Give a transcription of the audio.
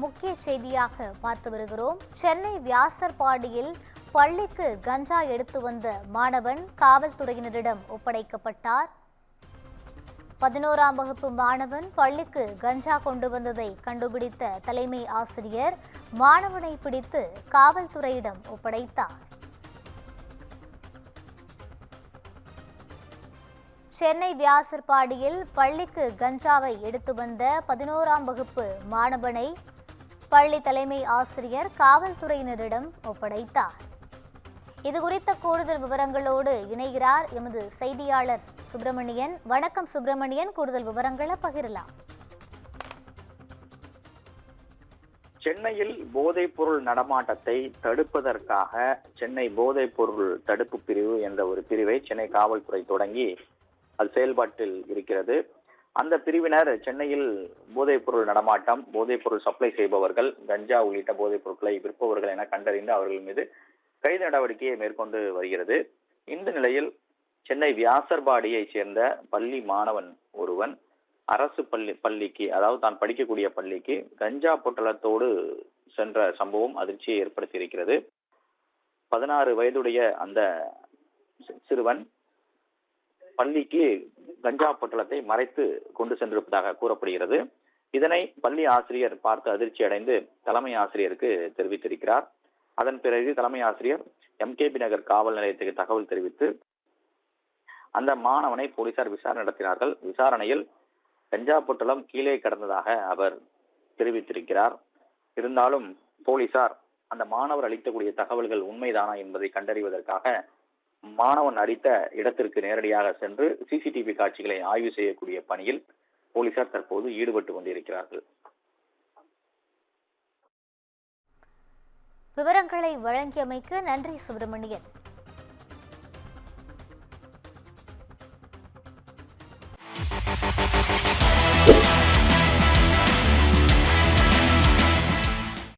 முக்கிய செய்தியாக பார்த்து வருகிறோம். சென்னை வியாசர்பாடியில் பள்ளிக்கு கஞ்சா எடுத்து வந்த மாணவன் காவல்துறையினரிடம் ஒப்படைக்கப்பட்டார். 11ஆம் வகுப்பு மாணவன் பள்ளிக்கு கஞ்சா கொண்டு வந்ததை கண்டுபிடித்த தலைமை ஆசிரியர் மாணவனை பிடித்து காவல்துறையிடம் ஒப்படைத்தார். சென்னை வியாசர்பாடியில் பள்ளிக்கு கஞ்சாவை எடுத்து வந்த 11ஆம் வகுப்பு மாணவனை பள்ளி தலைமை ஆசிரியர் காவல்துறையினரிடம் ஒப்படைத்தார். இதுகுறித்த கூடுதல் விவரங்களோடு இணைகிறார் எமது செய்தியாளர் சுப்பிரமணியன். வணக்கம் சுப்பிரமணியன், கூடுதல் விவரங்களை பகிரலாம். சென்னையில் போதைப்பொருள் நடமாட்டத்தை தடுப்பதற்காக சென்னை போதைப்பொருள் தடுப்பு பிரிவு என்ற ஒரு பிரிவை சென்னை காவல்துறை தொடங்கி அது செயல்பாட்டில் இருக்கிறது. அந்த பிரிவினர் சென்னையில் போதைப்பொருள் நடமாட்டம், போதைப்பொருள் சப்ளை செய்பவர்கள், கஞ்சா உள்ளிட்ட போதைப் பொருட்களை விற்பவர்கள் என கண்டறிந்து அவர்கள் மீது கைது நடவடிக்கையை மேற்கொண்டு வருகிறது. இந்த நிலையில் சென்னை வியாசர்பாடியை சேர்ந்த பள்ளி மாணவன் ஒருவன் அரசு பள்ளிக்கு, அதாவது தான் படிக்கக்கூடிய பள்ளிக்கு கஞ்சா பொட்டலத்தோடு சென்ற சம்பவம் அதிர்ச்சியை ஏற்படுத்தியிருக்கிறது. 16 வயதுடைய அந்த சிறுவன் பள்ளிக்கு கஞ்சா பொட்டலத்தை மறைத்து கொண்டு சென்றிருப்பதாக கூறப்படுகிறது. இதனை பள்ளி ஆசிரியர் பார்த்து அதிர்ச்சி அடைந்து தலைமை ஆசிரியருக்கு தெரிவித்திருக்கிறார். அதன் பிறகு தலைமை ஆசிரியர் MKB நகர் காவல் நிலையத்துக்கு தகவல் தெரிவித்து அந்த மாணவனை போலீசார் விசாரணை நடத்தினார்கள். விசாரணையில் கஞ்சா பொட்டலம் கீழே கடந்ததாக அவர் தெரிவித்திருக்கிறார். இருந்தாலும் போலீசார் அந்த மாணவர் அளிக்கக்கூடிய தகவல்கள் உண்மைதானா என்பதை கண்டறிவதற்காக மாணவன் அடித்த இடத்திற்கு நேரடியாக சென்று CCTV காட்சிகளை ஆய்வு செய்யக்கூடிய பணியில் போலீசார் தற்போது ஈடுபட்டு கொண்டிருக்கிறார்கள். விவரங்களை வழங்கியமைக்கு நன்றி சுப்பிரமணியன்.